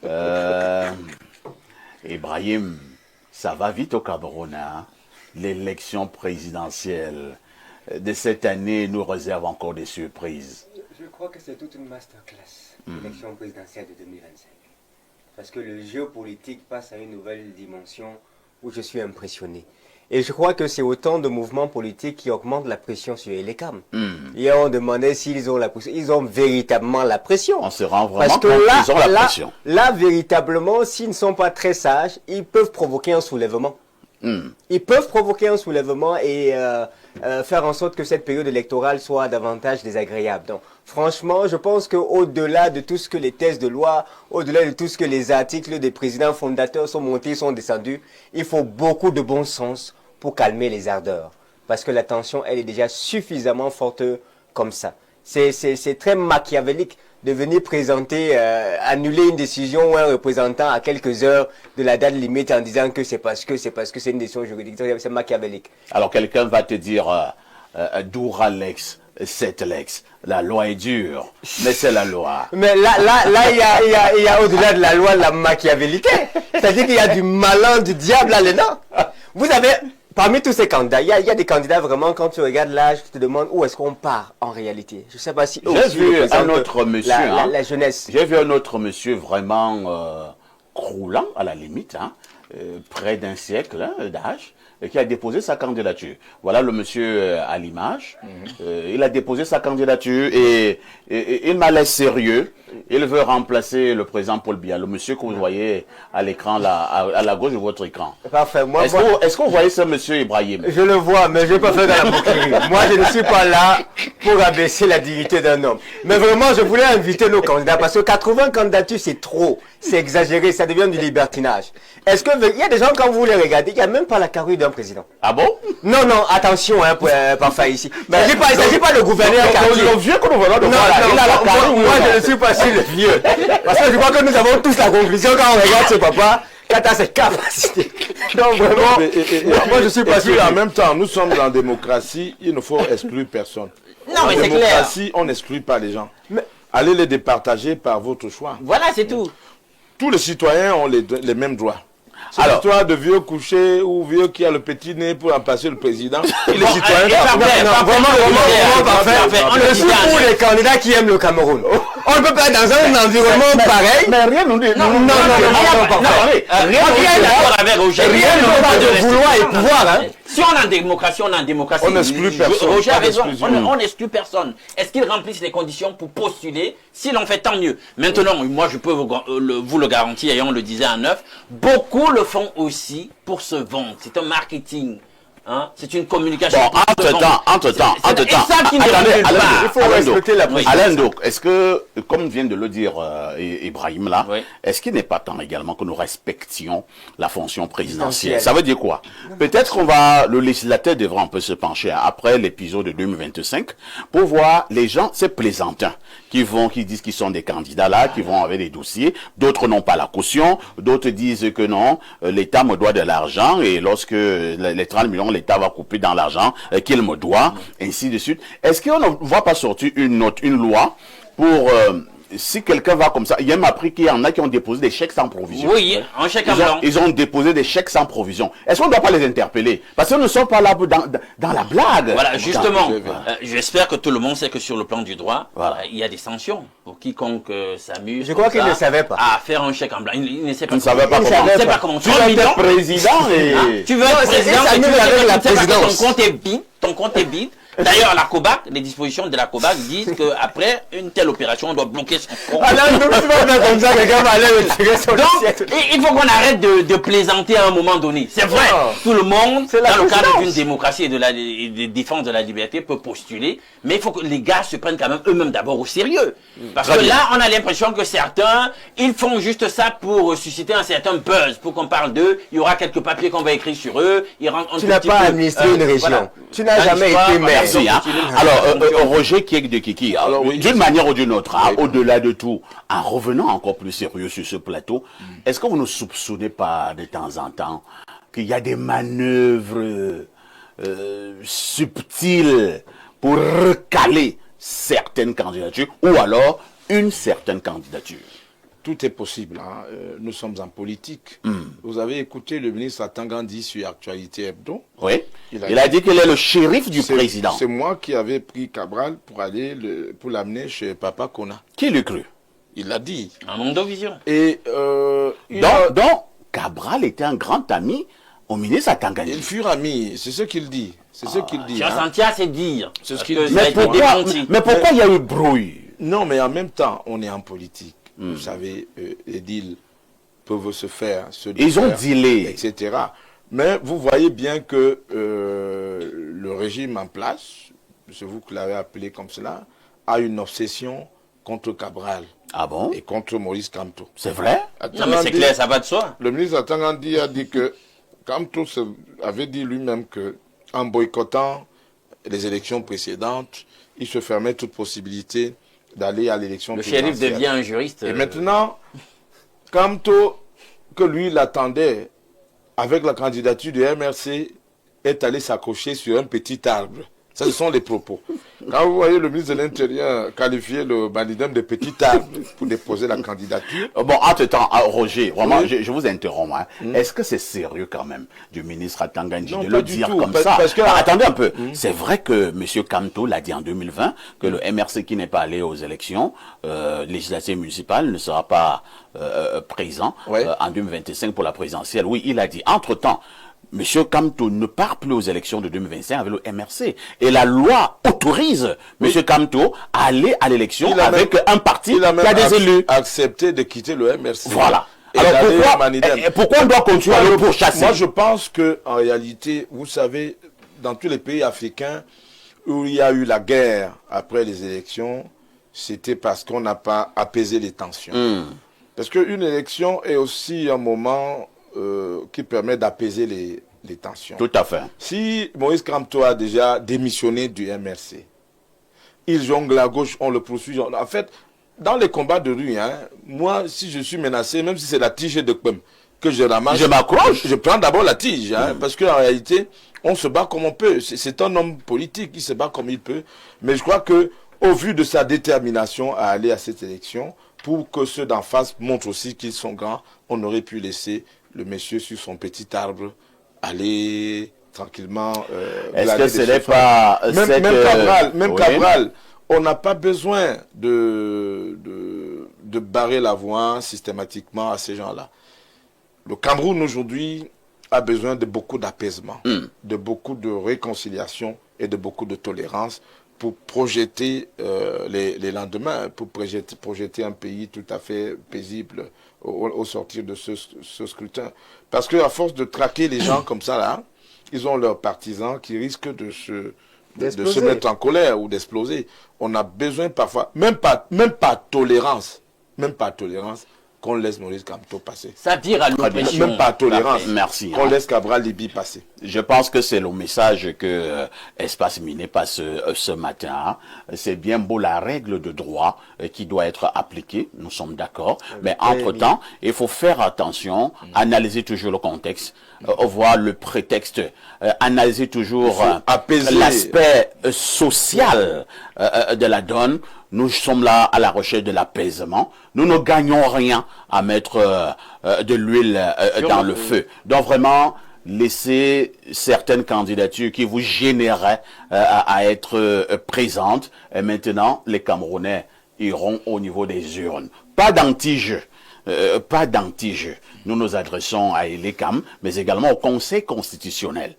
Euh, Ibrahim, ça va vite au Cameroun, hein? L'élection présidentielle de cette année nous réserve encore des surprises. Je crois que c'est toute une masterclass, l'élection présidentielle de 2025. Parce que le géopolitique passe à une nouvelle dimension où je suis impressionné. Et je crois que c'est autant de mouvements politiques qui augmentent la pression sur les CAM. Et on demandait s'ils ont la pression. Ils ont véritablement la pression. On se rend vraiment Parce que compte là, qu'ils ont la pression. Là, véritablement, s'ils ne sont pas très sages, ils peuvent provoquer un soulèvement. Ils peuvent provoquer un soulèvement et faire en sorte que cette période électorale soit davantage désagréable. Donc, franchement, je pense qu'au-delà de tout ce que les thèses de loi, au-delà de tout ce que les articles des présidents fondateurs sont montés, sont descendus, il faut beaucoup de bon sens pour calmer les ardeurs. Parce que la tension, elle est déjà suffisamment forte comme ça. C'est très machiavélique de venir présenter, annuler une décision ou un représentant à quelques heures de la date limite en disant que c'est parce que c'est une décision juridique. C'est machiavélique. Alors quelqu'un va te dire, Doura Lex, c'est Lex. La loi est dure, mais c'est la loi. Mais là, il y a au-delà de la loi la machiavélité. C'est-à-dire qu'il y a du malin, du diable là-dedans. Vous avez, parmi tous ces candidats, il y a des candidats vraiment, quand tu regardes l'âge, tu te demandes où est-ce qu'on part en réalité. Je ne sais pas si... J'ai vu un autre monsieur, la jeunesse. J'ai vu un autre monsieur vraiment croulant, à la limite, près d'un siècle d'âge, qui a déposé sa candidature. Voilà le monsieur à l'image. Il a déposé sa candidature et il m'a l'air sérieux. Il veut remplacer le président Paul Biya, le monsieur que vous voyez à l'écran, là, à la gauche de votre écran. Parfait. Est-ce que vous voyez ce monsieur Ibrahim? Je le vois, mais je ne vais pas faire dans la bouclerie. Moi, je ne suis pas là pour abaisser la dignité d'un homme. Mais vraiment, je voulais inviter nos candidats parce que 80 candidatures, c'est trop. C'est exagéré, ça devient du libertinage. Est-ce que il y a des gens, quand vous les regardez, il n'y a même pas la carrure d'un président. Ah bon? Non, attention, parfait ici. Il ne s'agit pas de gouverner un quartier. Le vieux que nous venons de voir là, il a la carrure. Moi, je ne suis pas si le vieux. Parce que je crois que nous avons tous la conclusion quand on regarde ce papa. Quand à ses capacités. Donc vraiment, moi je suis pas sûr. En même temps, nous sommes en démocratie, il ne faut exclure personne. Non, mais en c'est clair. démocratie, on n'exclut pas les gens. Allez les départager par votre choix. Voilà, c'est tout. Tous les citoyens ont les mêmes droits. C'est Alors, l'histoire de vieux couché ou vieux qui a le petit nez pour remplacer le président. Et les citoyens... Vraiment, parfait. Je suis pour les candidats qui aiment le Cameroun. On ne peut pas être dans un environnement pareil. Mais rien nous dit. Non, Rien d'accord avec Roger. Rien ne pas de vouloir et pouvoir, hein. Si on est en démocratie, on est en démocratie. On n'exclut personne. Roger a Pas raison. d'exclusion. On n'exclut personne. Est-ce qu'ils remplissent les conditions pour postuler? S'ils l'ont fait, tant mieux. Maintenant, moi, je peux vous le garantir, et on le disait en neuf, beaucoup le font aussi pour se vendre. C'est un marketing. Hein? C'est une communication. Bon, entre-temps. Et ça qui ne Attendez, recule pas. Il faut respecter la présidence. Alain Douk, est-ce que, comme vient de le dire Ibrahim là, Oui. est-ce qu'il n'est pas temps également que nous respections la fonction présidentielle? Ça veut dire quoi? Peut-être le législateur devra un peu se pencher après l'épisode de 2025 pour voir les gens, ces plaisantins, qui disent qu'ils sont des candidats là, qui vont avec des dossiers, d'autres n'ont pas la caution, d'autres disent que non, l'État me doit de l'argent et lorsque les 30 millions, l'État va couper dans l'argent qu'il me doit, ainsi de suite. Est-ce qu'on ne va pas sortir une loi pour... si quelqu'un va comme ça, il y a même appris qu'il y en a qui ont déposé des chèques sans provision. Oui, un chèque en blanc. Ils ont déposé des chèques sans provision. Est-ce qu'on ne doit pas les interpeller? Parce qu'ils ne sont pas là dans la blague. Voilà, justement, j'espère que tout le monde sait que sur le plan du droit, Voilà. il y a des sanctions pour quiconque s'amuse. Je crois qu'il ne savait pas. À faire un chèque en blanc. Il ne sait pas. Il ne savait pas comment. Il ne sait pas comment. Tu veux être président et... Tu veux être président et tu veux avec la que présidence. ton compte est vide. D'ailleurs, la COBAC, les dispositions de la COBAC disent qu'après une telle opération, on doit bloquer son compte. Alors, donc, tu vas faire comme ça, quelqu'un va aller retirer son assiette. Donc, il faut qu'on arrête de plaisanter à un moment donné. C'est vrai, tout le monde, C'est la dans le cadre présidence. d'une démocratie et de défense de la liberté, peut postuler. Mais il faut que les gars se prennent quand même eux-mêmes d'abord au sérieux. Parce Très que bien. là, on a l'impression que certains, ils font juste ça pour susciter un certain buzz, pour qu'on parle d'eux. Il y aura quelques papiers qu'on va écrire sur eux. Ils rentrent un Tu tout n'as petit pas peu, administré une région. voilà. Tu n'as Dans jamais l'histoire, été maire. Merci. Hein. Alors, Roger Kiek de Kiki, Alors, oui. d'une manière ou d'une autre, hein, au-delà de tout, en revenant encore plus sérieux sur ce plateau, est-ce que vous ne soupçonnez pas de temps en temps qu'il y a des manœuvres subtiles pour recaler certaines candidatures ou alors une certaine candidature? tout est possible. Hein. Nous sommes en politique. Vous avez écouté le ministre Atangandi sur Actualité Hebdo. Oui. Il a dit qu'il est le shérif du C'est- président. C'est moi qui avais pris Cabral pour l'amener chez Papa Kona. Qui l'eût cru? Il l'a dit. Un Mondovision. Et il a- Donc, Cabral était un grand ami au ministre Atangandi. ils furent amis. C'est ce qu'il dit. C'est ce qu'il dit. hein. Santia, c'est dire. C'est ce Parce qu'il que dit. ça a Mais été pourquoi, démenti. mais pourquoi il y a eu brouille? Non, mais en même temps, on est en politique. Vous savez, les deals peuvent se faire, Ils ont défaire, dealé. etc. Mais vous voyez bien que le régime en place, c'est vous qui l'avez appelé comme cela, a une obsession contre Cabral Ah bon? et contre Maurice Kamto. C'est vrai? Non, mais c'est clair, ça va de soi. Le ministre Atangandi a dit que Kamto avait dit lui-même que en boycottant les élections précédentes, il se fermait toute possibilité d'aller à l'élection Le shérif présidentielle. devient un juriste. Et maintenant, Kamto, que lui, il attendait avec la candidature du MRC, est allé s'accrocher sur un petit arbre. Ça, ce sont les propos. Quand vous voyez le ministre de l'Intérieur qualifier le bandidum de petit arbre pour déposer la candidature, Bon, entre-temps, Roger, vraiment, Oui. je vous interromps. Hein. Est-ce que c'est sérieux quand même du ministre Atangandi Non, de pas le du dire tout. comme Parce- ça? parce que- Attendez un peu. C'est vrai que M. Kamto l'a dit en 2020, que le MRC qui n'est pas allé aux élections législatives municipales ne sera pas présent Ouais. en 2025 pour la présidentielle. Oui, il a dit. Entre-temps, M. Kamto ne part plus aux élections de 2025 avec le MRC. Et la loi autorise M. Kamto à aller à l'élection Il a avec même- un parti il a qui même a des élus. accepté de quitter le MRC. Voilà. Et Alors d'aller pourquoi, au Manidem. pourquoi on doit continuer à le pourchasser? Moi, je pense que en réalité, vous savez, dans tous les pays africains où il y a eu la guerre après les élections, c'était parce qu'on n'a pas apaisé les tensions. Parce qu'une élection est aussi un moment qui permet d'apaiser les tensions. Tout à fait. Si Maurice Kamto a déjà démissionné du MRC, il jongle à gauche, on le poursuit. En fait, dans les combats de rue, hein, moi, si je suis menacé, même si c'est la tige de Kpem que je ramasse, Je m'accroche. je prends d'abord la tige, hein, parce qu'en réalité, on se bat comme on peut. C'est un homme politique, il se bat comme il peut. Mais je crois que, au vu de sa détermination à aller à cette élection, pour que ceux d'en face montrent aussi qu'ils sont grands, on aurait pu laisser le monsieur sur son petit arbre aller tranquillement. Est-ce glaner que des ce n'est chefs. pas Même Cabral, oui. Cabral, on n'a pas besoin de barrer la voie systématiquement à ces gens-là. Le Cameroun aujourd'hui a besoin de beaucoup d'apaisement, de beaucoup de réconciliation et de beaucoup de tolérance pour projeter les lendemains, pour projeter un pays tout à fait paisible au sortir de ce scrutin. Parce qu'à force de traquer les gens comme ça, là, ils ont leurs partisans qui risquent de se mettre en colère ou d'exploser. On a besoin parfois, même pas tolérance, qu'on laisse Maurice Kamto passer. Ça tire à l'oppression. Même pas tolérance. Merci. Qu'on laisse Cabral Libi passer. Je pense que c'est le message que Espace Miné passe ce matin. C'est bien beau la règle de droit qui doit être appliquée, nous sommes d'accord. Mais entre-temps, il faut faire attention, analyser toujours le contexte, voir le prétexte, analyser toujours apaiser. l'aspect social de la donne. Nous sommes là à la recherche de l'apaisement. Nous ne gagnons rien à mettre de l'huile dans le feu. Donc vraiment, laissez certaines candidatures qui vous généreraient à être présentes. Et maintenant, les Camerounais iront au niveau des urnes. Pas d'anti-jeu. Pas d'anti-jeu. Nous nous adressons à l'ECAM, mais également au Conseil constitutionnel.